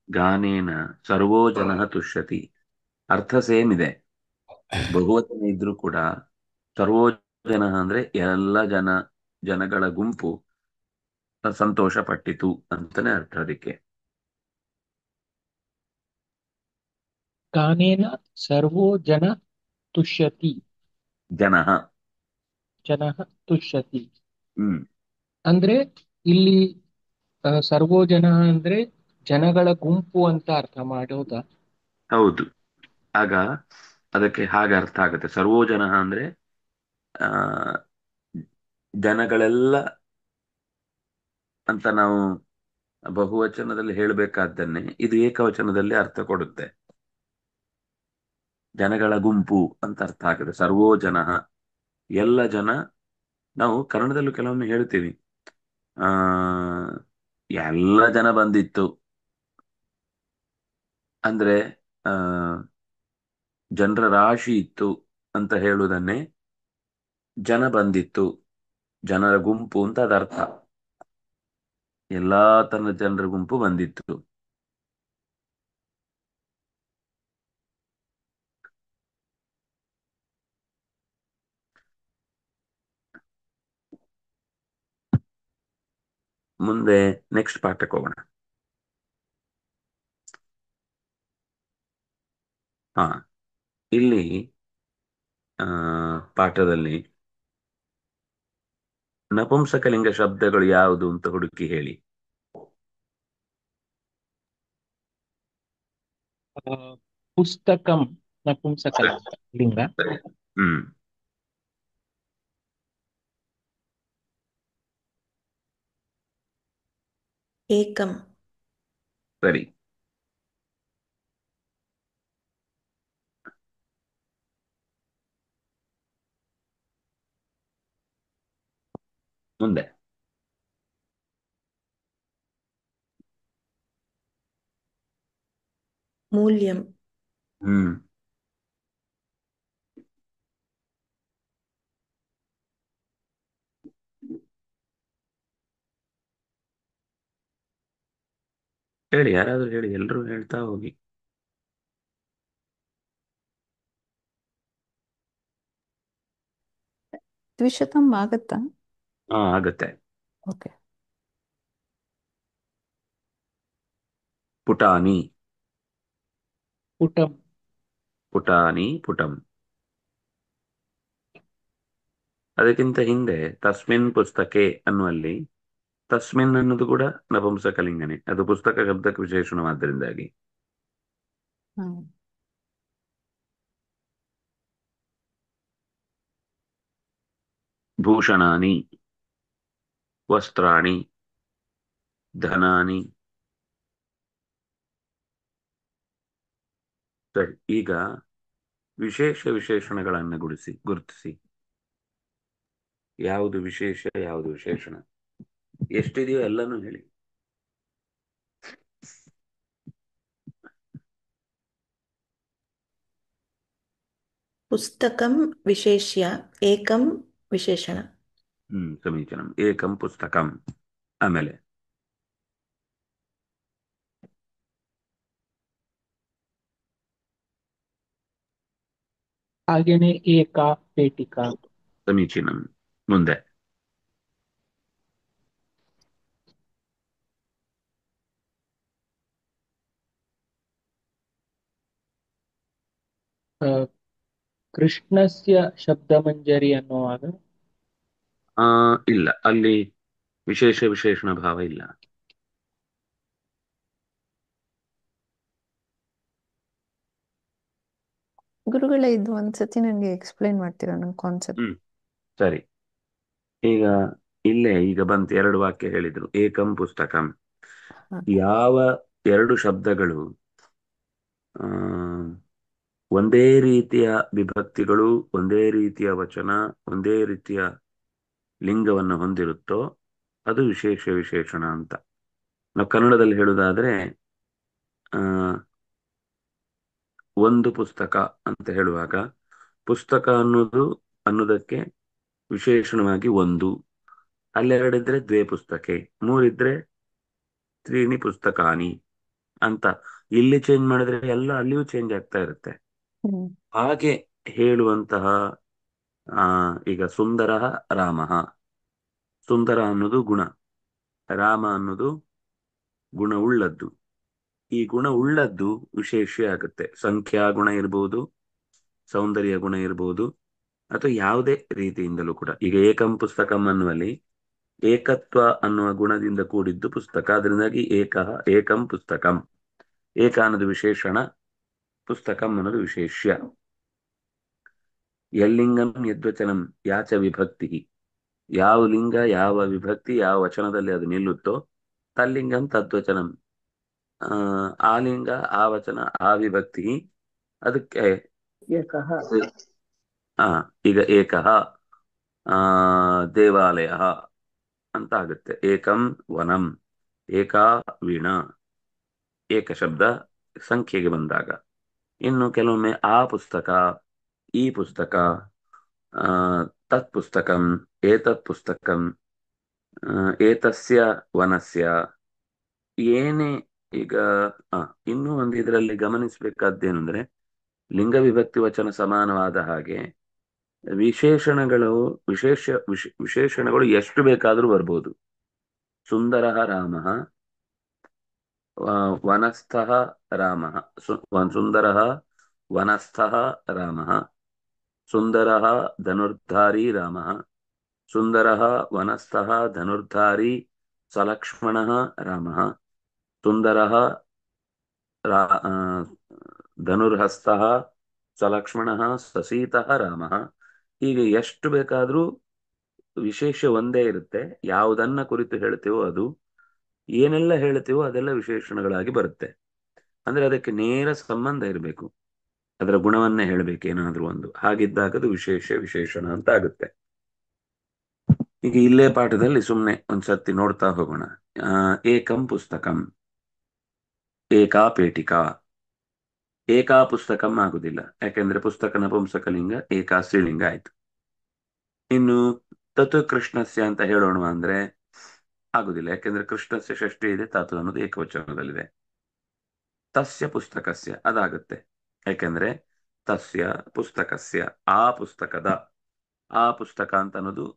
ಗಾನೇನ ಸರ್ವೋ ಜನಃ ತುಷ್ಯತಿ. ಅರ್ಥ ಸೇಮ್ ಇದೆ, ಬಹುವಚನ ಇದ್ರೂ ಕೂಡ ಸರ್ವೋ ಜನಃ ಅಂದ್ರೆ ಎಲ್ಲ ಜನಗಳ ಗುಂಪು ಸಂತೋಷ ಪಟ್ಟಿತು ಅಂತಾನೆ ಅರ್ಥ ಅದಕ್ಕೆ.
ಗಾನೇನ ಸರ್ವೋ ಜನ ತುಷ್ಯತಿ,
ಜನಃ.
ಜನಃ ತುಷ್ಯತಿ
ಹ್ಮ್
ಅಂದ್ರೆ ಇಲ್ಲಿ ಸರ್ವೋ ಜನ ಅಂದ್ರೆ ಜನಗಳ ಗುಂಪು ಅಂತ ಅರ್ಥ ಮಾಡೋದಾ?
ಹೌದು. ಆಗ ಅದಕ್ಕೆ ಹಾಗೆ ಅರ್ಥ ಆಗುತ್ತೆ. ಸರ್ವೋ ಜನಃ ಅಂದ್ರೆ ಆ ಜನಗಳೆಲ್ಲ ಅಂತ ನಾವು ಬಹುವಚನದಲ್ಲಿ ಹೇಳಬೇಕಾದ್ದನ್ನೇ ಇದು ಏಕವಚನದಲ್ಲಿ ಅರ್ಥ ಕೊಡುತ್ತೆ. ಜನಗಳ ಗುಂಪು ಅಂತ ಅರ್ಥ ಆಗುತ್ತೆ. ಸರ್ವೋ ಜನಃ, ಎಲ್ಲ ಜನ. ನಾವು ಕನ್ನಡದಲ್ಲೂ ಕೆಲವೊಮ್ಮೆ ಹೇಳ್ತೀವಿ, ಆ ಎಲ್ಲ ಜನ ಬಂದಿತ್ತು ಅಂದ್ರೆ ಆ ಜನರ ರಾಶಿ ಇತ್ತು ಅಂತ ಹೇಳುವುದನ್ನೇ ಜನ ಬಂದಿತ್ತು, ಜನರ ಗುಂಪು ಅಂತ ಅದರ್ಥ. ಎಲ್ಲಾ ತನ್ನ ಜನರ ಗುಂಪು ಬಂದಿತ್ತು. ಮುಂದೆ ನೆಕ್ಸ್ಟ್ ಪಾಠಕ್ಕೆ ಹೋಗೋಣ. ಹಾ, ಇಲ್ಲಿ ಪಾಠದಲ್ಲಿ ನಪುಂಸಕಲಿಂಗ ಶಬ್ದಗಳು ಯಾವುದು ಅಂತ ಹುಡುಕಿ ಹೇಳಿ.
ಆ, ಪುಸ್ತಕಂ ನಪುಂಸಕಲಿಂಗ.
ಸರಿ. ಹ್ಮ್
ಏಕಂ.
ಸರಿ. ಮುಂದೆ
ಮೂಲ್ಯಂ.
ಹ್ಮ್ ಹೇಳಿ, ಯಾರಾದ್ರೂ ಹೇಳಿ, ಎಲ್ರೂ ಹೇಳ್ತಾ ಹೋಗಿ.
ದ್ವಿಶತಂ ಆಗತ್ತಾ?
ಹಾ, ಆಗತ್ತೆ.
ಓಕೆ.
ಪುಟಾನಿ.
ಪುಟಂ.
ಪುಟಾನಿ, ಪುಟಂ. ಅದಕ್ಕಿಂತ ಹಿಂದೆ ತಸ್ಮಿನ್ ಪುಸ್ತಕೆ ಅನ್ನುವಲ್ಲಿ ತಸ್ಮಿನ್ ಅನ್ನೋದು ಕೂಡ ನಪುಂಸಕಲಿಂಗನೇ. ಅದು ಪುಸ್ತಕ ಶಬ್ದಕ್ಕೆ ವಿಶೇಷಣವಾದ್ದರಿಂದಾಗಿ.
ಹ್ಮ್.
ಭೂಷಣಾನಿ, ವಸ್ತ್ರಾಣಿ, ಧನಾನಿ. ಸರಿ, ಈಗ ವಿಶೇಷಣಗಳನ್ನು ಗುರುತಿಸಿ. ಯಾವುದು ವಿಶೇಷ, ಯಾವುದು ವಿಶೇಷಣ, ಎಷ್ಟಿದೆಯೋ ಎಲ್ಲನೂ ಹೇಳಿ.
ಪುಸ್ತಕಂ ವಿಶೇಷ್ಯ, ಏಕಂ ವಿಶೇಷಣ.
ಸಮೀಚೀನಂ. ಏಕಂ ಪುಸ್ತಕಂ. ಆಮೇಲೆ
ಹಾಗೇನೆ ಏಕ ಪೇಟಿಕಾ.
ಸಮೀಚೀನಂ. ಮುಂದೆ
ಆ, ಕೃಷ್ಣಸ್ಯ ಶಬ್ದಮಂಜರಿ ಅನ್ನುವಾಗ
ಇಲ್ಲ, ಅಲ್ಲಿ ವಿಶೇಷಣ ಭಾವ ಇಲ್ಲ.
ಗುರುಗಳೇ, ಇದು ಒಂದ್ಸತಿ ನನಗೆ ಎಕ್ಸ್ಪ್ಲೈನ್ ಮಾಡ್ತೀರಾ, ನನ್ನ ಕಾನ್ಸೆಪ್ಟ್?
ಸರಿ. ಈಗ ಈಗ ಬಂತು, ಎರಡು ವಾಕ್ಯ ಹೇಳಿದ್ರು. ಏಕಂ ಪುಸ್ತಕಂ.
ಹ.
ಯಾವ ಎರಡು ಶಬ್ದಗಳು ಆ, ಒಂದೇ ರೀತಿಯ ವಿಭಕ್ತಿಗಳು, ಒಂದೇ ರೀತಿಯ ವಚನ, ಒಂದೇ ರೀತಿಯ ಲಿಂಗವನ್ನು ಹೊಂದಿರುತ್ತೋ ಅದು ವಿಶೇಷ ವಿಶೇಷಣ ಅಂತ. ನಾವು ಕನ್ನಡದಲ್ಲಿ ಹೇಳುವುದಾದ್ರೆ ಆ, ಒಂದು ಪುಸ್ತಕ ಅಂತ ಹೇಳುವಾಗ ಪುಸ್ತಕ ಅನ್ನೋದಕ್ಕೆ ವಿಶೇಷಣವಾಗಿ ಒಂದು, ಅಲ್ಲೆರಡಿದ್ರೆ ದ್ವೇ ಪುಸ್ತಕೆ, ಮೂರಿದ್ರೆ ತ್ರೀಣಿ ಪುಸ್ತಕಾನಿ ಅಂತ. ಇಲ್ಲಿ ಚೇಂಜ್ ಮಾಡಿದ್ರೆ ಎಲ್ಲ ಅಲ್ಲಿಯೂ ಚೇಂಜ್ ಆಗ್ತಾ ಇರುತ್ತೆ.
ಹ್ಮ್
ಹಾಗೆ ಹೇಳುವಂತಹ ಈಗ ಸುಂದರ ರಾಮ. ಸುಂದರ ಅನ್ನೋದು ಗುಣ, ರಾಮ ಅನ್ನೋದು ಗುಣವುಳ್ಳದ್ದು. ಈ ಗುಣವುಳ್ಳದ್ದು ವಿಶೇಷ ಆಗುತ್ತೆ. ಸಂಖ್ಯಾ ಗುಣ ಇರಬಹುದು, ಸೌಂದರ್ಯ ಗುಣ ಇರಬಹುದು, ಅಥವಾ ಯಾವುದೇ ರೀತಿಯಿಂದಲೂ ಕೂಡ. ಈಗ ಏಕಂ ಪುಸ್ತಕಂ ಅನ್ನುವಲ್ಲಿ ಏಕತ್ವ ಅನ್ನುವ ಗುಣದಿಂದ ಕೂಡಿದ್ದು ಪುಸ್ತಕ, ಅದರಿಂದಾಗಿ ಏಕಂ ಪುಸ್ತಕಂ. ಏಕ ಅನ್ನೋದು ವಿಶೇಷಣ, ಪುಸ್ತಕಂ ಅನ್ನೋದು ವಿಶೇಷ್ಯ. ಯಲ್ಲಿಂಗಂ ಯದ್ವಚನಂ ಯಾಚ ವಿಭಕ್ತಿ. ಯಾವ ಲಿಂಗ ಯಾವ ವಿಭಕ್ತಿ ಯಾವ ವಚನದಲ್ಲಿ ಅದು ನಿಲ್ಲುತ್ತೋ ತಲ್ಲಿಂಗಂ ತದ್ವಚನಂ. ಆ ಲಿಂಗ ಆ ವಚನ ಆ ವಿಭಕ್ತಿ ಅದಕ್ಕೆ ಏಕಃ. ಈಗ ಏಕಃ ದೇವಾಲಯ ಅಂತ ಆಗುತ್ತೆ. ಏಕಂ ವನಂ, ಏಕಾ ವೀಣಾ, ಏಕ ಶಬ್ದ ಸಂಖ್ಯೆಗೆ ಬಂದಾಗ. ಇನ್ನು ಕೆಲವೊಮ್ಮೆ ಆ ಪುಸ್ತಕ, ಈ ಪುಸ್ತಕ, ತತ್ ಪುಸ್ತಕಂ, ಏತತ್ ಪುಸ್ತಕಂ, ಏತಸ್ಯ ವನಸ್ಯ, ಏನೇ. ಈಗ ಇನ್ನೂ ಒಂದು ಇದರಲ್ಲಿ ಗಮನಿಸಬೇಕಾದ್ದೇನೆಂದ್ರೆ, ಲಿಂಗ ವಿಭಕ್ತಿ ವಚನ ಸಮಾನವಾದ ಹಾಗೆ ವಿಶೇಷಣಗಳು ವಿಶೇಷಣಗಳು ಎಷ್ಟು ಬೇಕಾದರೂ ಬರ್ಬೋದು. ಸುಂದರ ರಾಮ, ವನಸ್ಥಃ ರಾಮ, ಸುಂದರ ವನಸ್ಥಃ ರಾಮ, ಸುಂದರ ಧನುರ್ಧಾರಿ ರಾಮ, ಸುಂದರ ವನಸ್ಥಃ ಧನುರ್ಧಾರಿ ಸಲಕ್ಷ್ಮಣ ರಾಮ, ಸುಂದರ ಧನುರ್ಹಸ್ತಃ ಸಲಕ್ಷ್ಮಣ ಸಸೀತಃ ರಾಮ. ಹೀಗೆ ಎಷ್ಟು ಬೇಕಾದ್ರೂ ವಿಶೇಷ ಒಂದೇ ಇರುತ್ತೆ. ಯಾವುದನ್ನ ಕುರಿತು ಹೇಳ್ತೀವೋ ಅದು, ಏನೆಲ್ಲ ಹೇಳ್ತೀವೋ ಅದೆಲ್ಲ ವಿಶೇಷಣಗಳಾಗಿ ಬರುತ್ತೆ. ಅಂದ್ರೆ ಅದಕ್ಕೆ ನೇರ ಸಂಬಂಧ ಇರಬೇಕು, ಅದರ ಗುಣವನ್ನೇ ಹೇಳ್ಬೇಕೇನಾದ್ರೂ ಒಂದು. ಹಾಗಿದ್ದಾಗ ಅದು ವಿಶೇಷ ವಿಶೇಷಣ ಅಂತ ಆಗುತ್ತೆ. ಈಗ ಇಲ್ಲೇ ಪಾಠದಲ್ಲಿ ಸುಮ್ಮನೆ ಒಂದ್ಸರ್ತಿ ನೋಡ್ತಾ ಹೋಗೋಣ. ಏಕಂ ಪುಸ್ತಕಂ, ಏಕಾ ಪೇಟಿಕಾ. ಏಕಾ ಪುಸ್ತಕಂ ಆಗುದಿಲ್ಲ, ಯಾಕೆಂದ್ರೆ ಪುಸ್ತಕ ನಪುಂಸಕಲಿಂಗ, ಏಕಾ ಸ್ತ್ರೀಲಿಂಗ ಆಯ್ತು. ಇನ್ನು ತತ್ ಕೃಷ್ಣಸ್ಯ ಅಂತ ಹೇಳೋಣ ಅಂದ್ರೆ ಆಗುದಿಲ್ಲ, ಯಾಕೆಂದ್ರೆ ಕೃಷ್ಣಸ್ಯ ಷಷ್ಠಿ ಇದೆ, ತತ್ ಅನ್ನೋದು ಏಕವಚನದಲ್ಲಿದೆ. ತಸ್ಯ ಪುಸ್ತಕಸ್ಯ ಅದಾಗುತ್ತೆ, ಯಾಕೆಂದ್ರೆ ತಸ್ಯ ಪುಸ್ತಕಸ್ಯ, ಆ ಪುಸ್ತಕದ. ಆ ಪುಸ್ತಕ ಅಂತ ಅನ್ನೋದು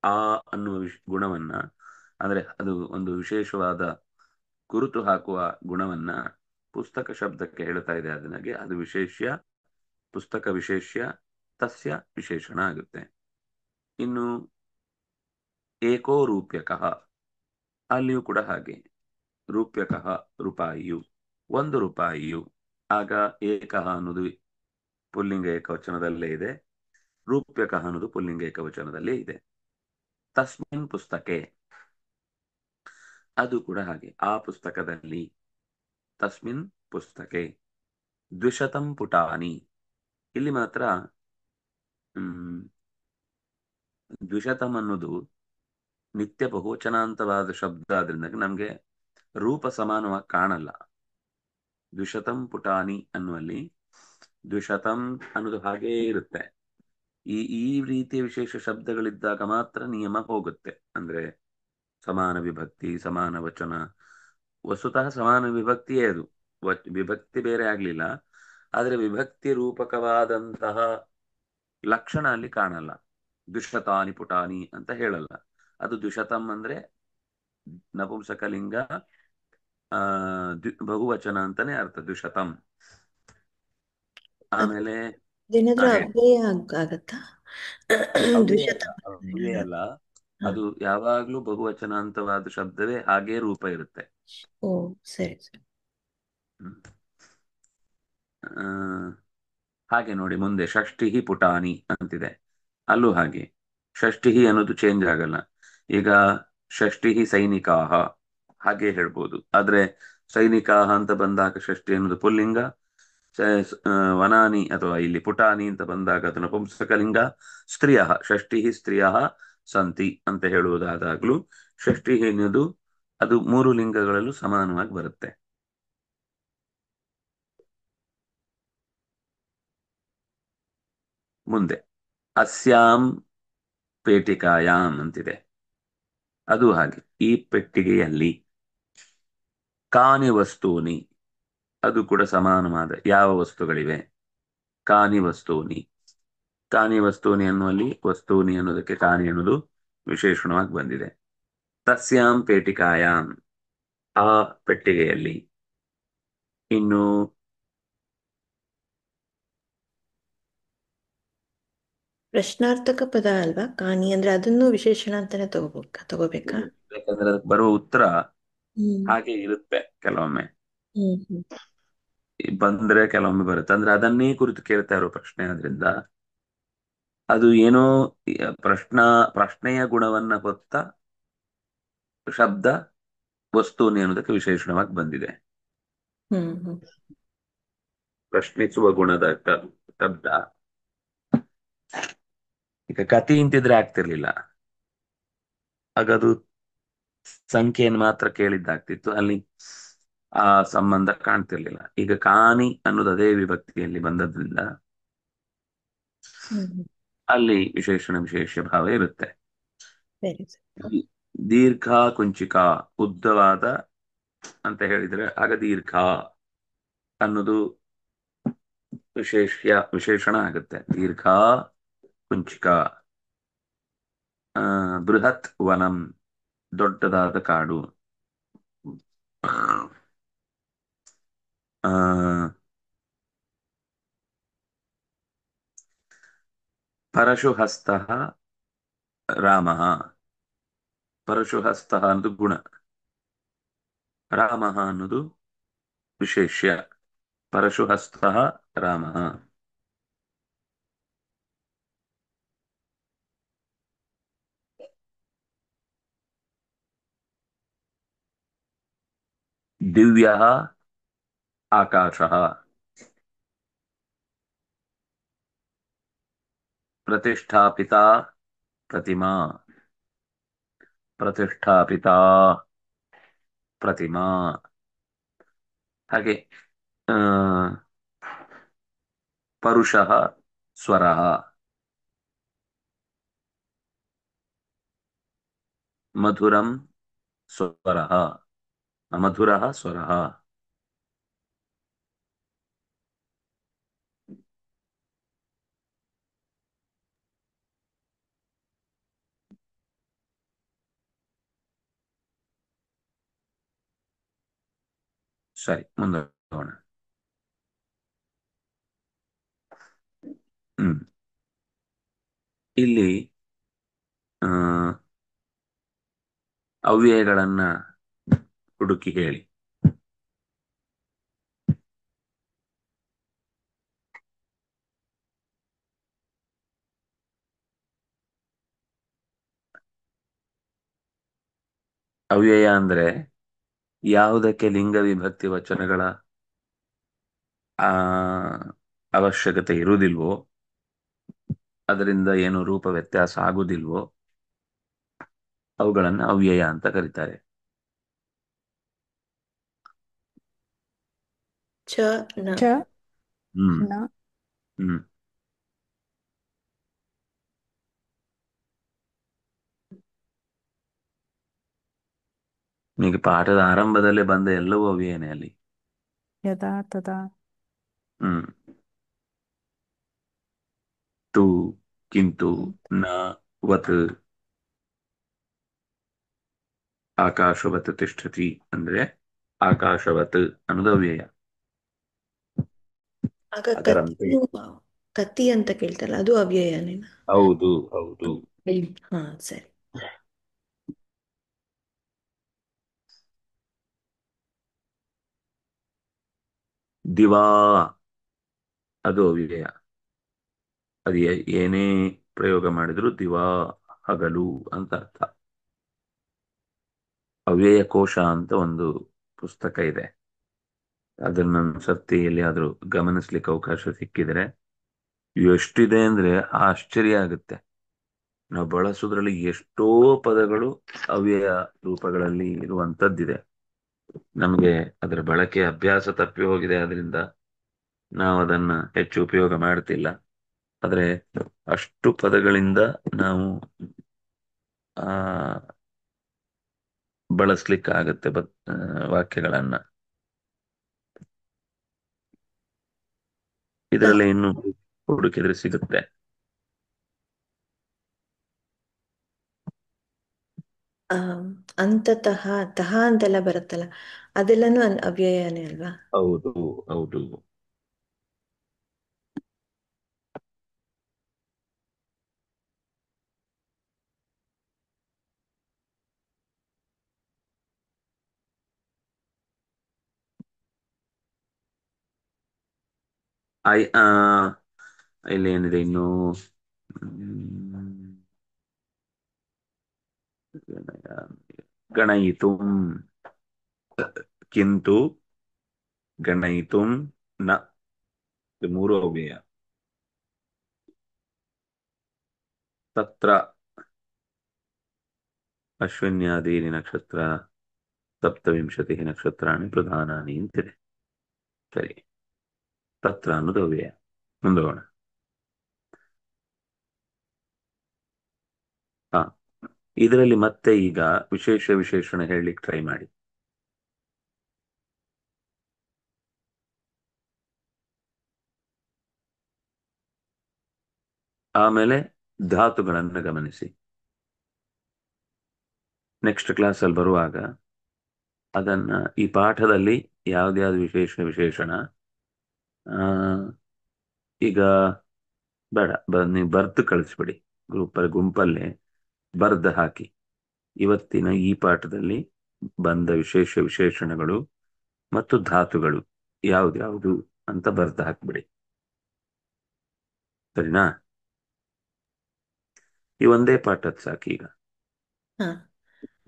ಆ ಅನ್ನುವ ಗುಣವನ್ನ, ಅಂದ್ರೆ ಅದು ಒಂದು ವಿಶೇಷವಾದ ಗುರುತು ಹಾಕುವ ಗುಣವನ್ನ ಪುಸ್ತಕ ಶಬ್ದಕ್ಕೆ ಹೇಳ್ತಾ ಇದೆ. ಅದನ್ನಾಗೆ ಅದು ವಿಶೇಷ್ಯ, ಪುಸ್ತಕ ವಿಶೇಷ್ಯ, ತಸ್ಯ ವಿಶೇಷಣ ಆಗುತ್ತೆ. ಇನ್ನು ಏಕೋ ರೂಪ್ಯಕಃ, ಅಲ್ಲಿಯೂ ಕೂಡ ಹಾಗೆ. ರೂಪ್ಯಕಃ ರೂಪಾಯಿಯು, ಒಂದು ರೂಪಾಯಿಯು. ಆಗ ಏಕಃ ಅನ್ನೋದು ಪುಲ್ಲಿಂಗ ಏಕವಚನದಲ್ಲೇ ಇದೆ, ರೂಪ್ಯಕಃ ಅನ್ನೋದು ಪುಲ್ಲಿಂಗ ಏಕವಚನದಲ್ಲೇ ಇದೆ. ತಸ್ಮಿನ್ ಪುಸ್ತಕೆ, ಅದು ಕೂಡ ಹಾಗೆ. ಆ ಪುಸ್ತಕದಲ್ಲಿ, ತಸ್ಮಿನ್ ಪುಸ್ತಕೆ. ದ್ವಿಶತಂ ಪುಟಾನಿ, ಇಲ್ಲಿ ಮಾತ್ರ ದ್ವಿಶತಂ ಅನ್ನೋದು ನಿತ್ಯ ಬಹುವಚನಾಂತವಾದ ಶಬ್ದ, ಆದ್ರಿಂದ ನಮ್ಗೆ ರೂಪ ಸಮಾನವಾಗಿ ಕಾಣಲ್ಲ. ದ್ವಿಶತಂ ಪುಟಾನಿ ಅನ್ನುವಲ್ಲಿ ದ್ವಿಶತಂ ಅನ್ನೋದು ಹಾಗೇ ಇರುತ್ತೆ. ಈ ರೀತಿಯ ವಿಶೇಷ ಶಬ್ದಗಳಿದ್ದಾಗ ಮಾತ್ರ ನಿಯಮ ಹೋಗುತ್ತೆ. ಅಂದ್ರೆ ಸಮಾನ ವಿಭಕ್ತಿ, ಸಮಾನ ವಚನ. ವಸ್ತುತಃ ಸಮಾನ ವಿಭಕ್ತಿಯೇ ಅದು, ವಿಭಕ್ತಿ ಬೇರೆ ಆಗ್ಲಿಲ್ಲ, ಆದ್ರೆ ವಿಭಕ್ತಿ ರೂಪಕವಾದಂತಹ ಲಕ್ಷಣ ಅಲ್ಲಿ ಕಾಣಲ್ಲ. ದ್ವಿಶತಾನಿ ಪುಟಾನಿ ಅಂತ ಹೇಳಲ್ಲ. ಅದು ದ್ವಿಶತಂ ಅಂದ್ರೆ ನಪುಂಸಕಲಿಂಗ, ಬಹುವಚನ ಅಂತಾನೆ ಅರ್ಥ, ದ್ವಿಶತಂ. ಆಮೇಲೆ
ಅದೇನಾದ್ರೂ
ಹೇಳಿ.
ಅವ್ಯಯ ಆಗತ್ತಾ?
ಅವ್ಯಯ
ದ್ವಿಶತ
ಅಲ್ಲ, ಅವ್ಯಯ ಅಲ್ಲ. ಅದು ಯಾವಾಗ್ಲೂ ಬಹುವಚನಾಂತವಾದ ಶಬ್ದವೇ, ಹಾಗೇ ರೂಪ ಇರುತ್ತೆ.
ಓ, ಸರಿ ಸರಿ.
ಹಾಗೆ ನೋಡಿ ಮುಂದೆ ಷಷ್ಠಿ ಪುಟಾನಿ ಅಂತಿದೆ, ಅಲ್ಲೂ ಹಾಗೆ. ಷಷ್ಠಿ ಅನ್ನೋದು ಚೇಂಜ್ ಆಗಲ್ಲ. ಈಗ ಷಷ್ಠಿ ಸೈನಿಕಾಹ ಹಾಗೆ ಹೇಳ್ಬೋದು. ಆದ್ರೆ ಸೈನಿಕಾಹ ಅಂತ ಬಂದಾಗ ಷಷ್ಠಿ ಅನ್ನೋದು ಪುಲ್ಲಿಂಗ, ವನಾನಿ ಅಥವಾ ಇಲ್ಲಿ ಪುಟಾನಿ ಅಂತ ಬಂದಾಗ ಅದು ನಪುಂಸಕಲಿಂಗ. ಸ್ತ್ರೀಯ ಷಷ್ಠಿ ಸ್ತ್ರೀಯ ಸಂತಿ ಅಂತ ಹೇಳುವುದಾದಾಗ್ಲೂ ಷಷ್ಠಿ ಎನ್ನುವುದು ಅದು ಮೂರು ಲಿಂಗಗಳಲ್ಲೂ ಸಮಾನವಾಗಿ ಬರುತ್ತೆ. ಮುಂದೆ ಅಸ್ಯಾಂ ಪೇಟಿಕಾಯಾಮ್ ಅಂತಿದೆ. ಅದು ಹಾಗೆ, ಈ ಪೆಟ್ಟಿಗೆಯಲ್ಲಿ ಕಾನಿ ವಸ್ತೂನಿ, ಅದು ಕೂಡ ಸಮಾನವಾದ ಯಾವ ವಸ್ತುಗಳಿವೆ. ಕಾನಿ ವಸ್ತೂನಿ, ಕಾನಿ ವಸ್ತೂನಿ ಅನ್ನುವಲ್ಲಿ ವಸ್ತೂನಿ ಅನ್ನೋದಕ್ಕೆ ಕಾನಿ ಅನ್ನೋದು ವಿಶೇಷಣವಾಗಿ ಬಂದಿದೆ. ತಸ್ಯಾಂ ಪೇಟಿಕಾಯಾಂ, ಆ ಪೆಟ್ಟಿಗೆಯಲ್ಲಿ. ಇನ್ನು
ಪ್ರಶ್ನಾರ್ಥಕ ಪದ ಅಲ್ವಾ ಕಾನಿ ಅಂದ್ರೆ, ಅದನ್ನು ವಿಶೇಷಣ ಅಂತಾನೆ ತಗೋಬೇಕಾ?
ಯಾಕಂದ್ರೆ ಅದಕ್ಕೆ ಬರುವ ಉತ್ತರ
ಹ್ಮ್
ಹಾಗೆ ಇರುತ್ತೆ. ಕೆಲವೊಮ್ಮೆ
ಹ್ಮ್ ಹ್ಮ್
ಬಂದ್ರೆ ಕೆಲವೊಮ್ಮೆ ಬರುತ್ತೆ. ಅಂದ್ರೆ ಅದನ್ನೇ ಕುರಿತು ಕೇಳ್ತಾ ಇರೋ ಪ್ರಶ್ನೆ ಆದ್ರಿಂದ ಅದು ಏನೋ ಪ್ರಶ್ನೆಯ ಗುಣವನ್ನ ಹೊತ್ತ ಶಬ್ದ ವಸ್ತೂನಿ ಅನ್ನೋದಕ್ಕೆ ವಿಶೇಷಣವಾಗಿ ಬಂದಿದೆ.
ಹ್ಮ್ ಹ್ಮ್
ಪ್ರಶ್ನಿಸುವ ಗುಣದ ಶಬ್ದ. ಈಗ ಕತಿ ಇಂತಿದ್ರೆ ಆಗ್ತಿರ್ಲಿಲ್ಲ, ಹಾಗದು ಸಂಖ್ಯೆಯನ್ನು ಮಾತ್ರ ಕೇಳಿದ್ದಾಗ್ತಿತ್ತು, ಅಲ್ಲಿ ಆ ಸಂಬಂಧ ಕಾಣ್ತಿರ್ಲಿಲ್ಲ. ಈಗ ಕಾನಿ ಅನ್ನೋದು ಅದೇ ವಿಭಕ್ತಿಯಲ್ಲಿ ಬಂದದ್ರಿಂದ
ಹ್ಮ್
ಅಲ್ಲಿ ವಿಶೇಷಣ ವಿಶೇಷ ಭಾವ ಇರುತ್ತೆ.
ಸರಿ ಸರಿ.
ದೀರ್ಘ ಕುಂಚಿಕ, ಉದ್ದವಾದ ಅಂತ ಹೇಳಿದ್ರೆ ಆಗ ದೀರ್ಘ ಅನ್ನೋದು ವಿಶೇಷಣ ಆಗುತ್ತೆ. ದೀರ್ಘ ಕುಂಚಿಕ. ಬೃಹತ್ ವನಂ, ದೊಡ್ಡದಾದ ಕಾಡು. ಆ ಪರಶುಹಸ್ತ ರಾಮ, ಪರಶುಹಸ್ತ ಅನ್ನೋದು ಗುಣ, ರಾಮ ಅನ್ನೋದು ವಿಶೇಷ್ಯ. ಪರಶುಹಸ್ತ ರಾಮ. ದಿವ್ಯ ಆಕಾಶ, ಪ್ರತಿಷ್ಠಾಪಿತ ಪ್ರತಿಮಾ, ಪ್ರತಿಷ್ಠಾಪಿತ ಪ್ರತಿಮಾ. ಹಾಗೆ ಆ ಪರುಷಃ ಸ್ವರಃ, ಮಧುರಂ ಸ್ವರಃ, ಮಧುರಃ ಸ್ವರಃ. ಸರಿ, ಮುಂದೆ ಹೋಗೋಣ. ಇಲ್ಲಿ ಆ ಅವ್ಯಯಗಳನ್ನ ಹುಡುಕಿ ಹೇಳಿ. ಅವ್ಯಯ ಅಂದ್ರೆ ಯಾವುದಕ್ಕೆ ಲಿಂಗ ವಿಭಕ್ತಿ ವಚನಗಳ ಆ ಅವಶ್ಯಕತೆ ಇರುವುದಿಲ್ವೋ, ಅದರಿಂದ ಏನು ರೂಪ ವ್ಯತ್ಯಾಸ ಆಗುವುದಿಲ್ವೋ, ಅವುಗಳನ್ನ ಅವ್ಯಯ ಅಂತ ಕರೀತಾರೆ.
ಚ ನ.
ಚ
ಹ್ಮ್
ನ.
ಹ್ಮ್ ನಿಮಗೆ ಪಾಠದ ಆರಂಭದಲ್ಲೇ ಬಂದ ಎಲ್ಲವೂ ಅವ್ಯಯನೇ ಅಲ್ಲಿ.
ಯದಾ ತದಾ.
ಹ್ಮ್ ತು, ಕಿಂತು, ನ, ವತ್. ಆಕಾಶವತ್ ತಿಷ್ಠತಿ ಅಂದ್ರೆ ಆಕಾಶವತ್ ಅನ್ನೋದು ಅವ್ಯಯ.
ಆಗ
ಅದರಂತೆ.
ಕತ್ತಿ ಅಂತ ಕೇಳ್ತಲ್ಲ, ಅದು ಅವ್ಯಯನೇನ?
ಹೌದು ಹೌದು.
ಹಾ ಸರಿ.
ದಿವಾ, ಅದು ಅವ್ಯಯ. ಅದು ಏನೇ ಪ್ರಯೋಗ ಮಾಡಿದ್ರು ದಿವಾ ಹಗಲು ಅಂತ ಅರ್ಥ. ಅವ್ಯಯ ಕೋಶ ಅಂತ ಒಂದು ಪುಸ್ತಕ ಇದೆ. ಅದನ್ನ ಸರ್ತಿ ಎಲ್ಲಿಯಾದ್ರೂ ಗಮನಿಸ್ಲಿಕ್ಕೆ ಅವಕಾಶ ಸಿಕ್ಕಿದ್ರೆ ಎಷ್ಟಿದೆ ಅಂದ್ರೆ ಆಶ್ಚರ್ಯ ಆಗುತ್ತೆ. ನಾವು ಬಳಸೋದ್ರಲ್ಲಿ ಎಷ್ಟೋ ಪದಗಳು ಅವ್ಯಯ ರೂಪಗಳಲ್ಲಿ ಇರುವಂತದ್ದಿದೆ. ನಮಗೆ ಅದರ ಬಳಕೆ ಅಭ್ಯಾಸ ತಪ್ಪಿ ಹೋಗಿದೆ, ಅದರಿಂದ ನಾವು ಅದನ್ನ ಹೆಚ್ಚು ಉಪಯೋಗ ಮಾಡ್ತಿಲ್ಲ. ಆದ್ರೆ ಅಷ್ಟು ಪದಗಳಿಂದ ನಾವು ಆ ಬಳಸ್ಲಿಕ್ಕಾಗತ್ತೆ ವಾಕ್ಯಗಳನ್ನ. ಇದರಲ್ಲಿ ಇನ್ನು ಹುಡುಕಿದ್ರೆ ಸಿಗುತ್ತೆ.
ಅಂತತಃ ತಹ ಅಂತೆಲ್ಲ ಬರುತ್ತಲ್ಲ, ಅದೆಲ್ಲನೂ ಅವ್ಯಯನೇ ಅಲ್ವಾ?
ಹೌದು ಹೌದು. ಐ ಇಲ್ಲಿ ಏನಿದೆ ಇನ್ನು, ಗಣಯಿತು, ಕಿಂತು, ಗಣಯಿತು, ನ, ಇದು ಮೂರು ಅವ್ಯಯ. ತತ್ರ ಅಶ್ವಿನ್ಯಾದೀನಿ ನಕ್ಷತ್ರ ಸಪ್ತವಿಂಶತಿ ನಕ್ಷತ್ರಾಣಿ ಪ್ರಧಾನಾನಿ ಅಂತಿದೆ. ಸರಿ, ತತ್ರ ಅನ್ನೋದು ಅವ್ಯಯ. ಮುಂದೋಗೋಣ. ಹಾ, ಇದರಲ್ಲಿ ಮತ್ತೆ ಈಗ ವಿಶೇಷ ವಿಶೇಷಣ ಹೇಳಲಿಕ್ಕೆ ಟ್ರೈ ಮಾಡಿ. ಆಮೇಲೆ ಧಾತುಗಳನ್ನು ಗಮನಿಸಿ. ನೆಕ್ಸ್ಟ್ ಕ್ಲಾಸ್ ಅಲ್ಲಿ ಬರುವಾಗ ಅದನ್ನ ಈ ಪಾಠದಲ್ಲಿ ಯಾವ್ದ್ಯಾವ್ದು ವಿಶೇಷ ವಿಶೇಷಣ ಈಗ ಬೇಡ, ನೀವು ಬರ್ದು ಕಳಿಸ್ಬಿಡಿ. ಗುಂಪಲ್ಲೇ ಬರ್ದು ಹಾಕಿ. ಇವತ್ತಿನ ಈ ಪಾಠದಲ್ಲಿ ಬಂದ ವಿಶೇಷ ವಿಶೇಷಣಗಳು ಮತ್ತು ಧಾತುಗಳು ಯಾವ್ದ್ಯಾವ್ದು ಅಂತ ಬರ್ದು ಹಾಕ್ಬಿಡಿ. ಸರಿನಾ? ಈ ಒಂದೇ ಪಾಠದ ಸಾಕು. ಈಗ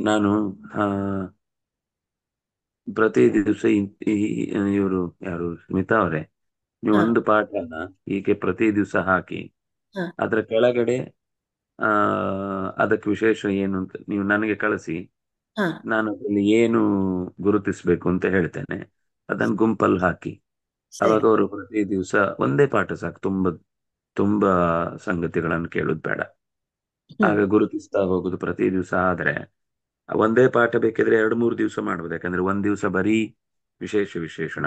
ನಾನು ಪ್ರತಿ ದಿವಸ ಇವರು ಯಾರು ಸ್ಮಿತಾ ಅವರೇ, ನೀವು ಒಂದು ಪಾಠನ ಹೀಗೆ ಪ್ರತಿ ದಿವಸ ಹಾಕಿ ಅದರ ಕೆಳಗಡೆ ಅದಕ್ಕೆ ವಿಶೇಷ ಏನು ಅಂತ ನೀವು ನನಗೆ ಕಳಿಸಿ. ನಾನು ಅದರಲ್ಲಿ ಏನು ಗುರುತಿಸ್ಬೇಕು ಅಂತ ಹೇಳ್ತೇನೆ. ಅದನ್ನು ಗುಂಪಲ್ಲಿ ಹಾಕಿ. ಅವಾಗ ಅವರು ಪ್ರತಿ ದಿವಸ ಒಂದೇ ಪಾಠ ಸಾಕು, ತುಂಬಾ ಸಂಗತಿಗಳನ್ನು ಕೇಳೋದು ಬೇಡ. ಆಗ ಗುರುತಿಸ್ತಾ ಹೋಗುದು ಪ್ರತಿ ದಿವಸ. ಆದ್ರೆ ಒಂದೇ ಪಾಠ ಬೇಕಿದ್ರೆ 2-3 ದಿವಸ ಮಾಡ್ಬೋದು. ಯಾಕಂದ್ರೆ ಒಂದ್ ದಿವಸ ಬರೀ ವಿಶೇಷ ವಿಶೇಷಣ,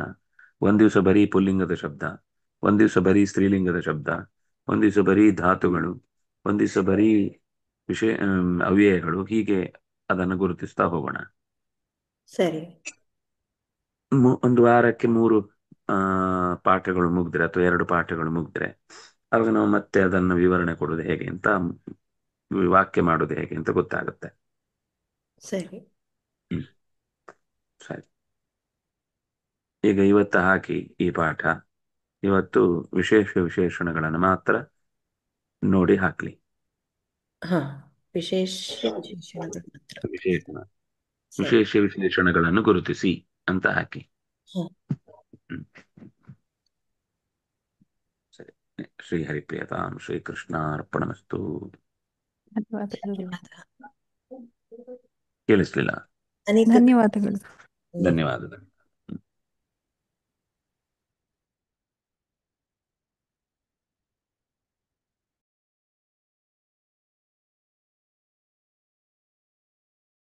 ಒಂದ್ ದಿವಸ ಬರೀ ಪುಲ್ಲಿಂಗದ ಶಬ್ದ, ಒಂದ್ ದಿವಸ ಬರೀ ಸ್ತ್ರೀಲಿಂಗದ ಶಬ್ದ, ಒಂದ್ ದಿವಸ ಬರೀ ಧಾತುಗಳು, ಒಂದ್ ದಿವಸ ಬರೀ ಅವ್ಯಯಗಳು. ಹೀಗೆ ಅದನ್ನು ಗುರುತಿಸ್ತಾ ಹೋಗೋಣ.
ಸರಿ.
ಒಂದು ವಾರಕ್ಕೆ 3 ಪಾಠಗಳು ಮುಗಿದ್ರೆ ಅಥವಾ 2 ಪಾಠಗಳು ಮುಗಿದ್ರೆ ಅವಾಗ ನಾವು ಮತ್ತೆ ಅದನ್ನು ವಿವರಣೆ ಕೊಡೋದು ಹೇಗೆ ಅಂತ, ವಾಕ್ಯ ಮಾಡೋದು ಹೇಗೆ ಅಂತ ಗೊತ್ತಾಗುತ್ತೆ.
ಸರಿ.
ಸರಿ. ಈಗ ಇವತ್ತು ಹಾಕಿ ಈ ಪಾಠ. ಇವತ್ತು ವಿಶೇಷ ವಿಶೇಷಣಗಳನ್ನು ಮಾತ್ರ ನೋಡಿ ಹಾಕ್ಲಿ.
ವಿಶೇಷ ವಿಶೇಷಣಗಳು ಮಾತ್ರ.
ವಿಶೇಷ ವಿಶೇಷಣಗಳನ್ನು ಗುರುತಿಸಿ ಅಂತ ಹಾಕಿ. ಸರಿ. ಶ್ರೀ ಹರಿಪ್ರಿಯತಾಂ ಶ್ರೀಕೃಷ್ಣಾರ್ಪಣಮಸ್ತು. ಕೇಳಿಸ್ಲಿಲ್ಲ?
ಧನ್ಯವಾದಗಳು.
ಧನ್ಯವಾದಗಳು.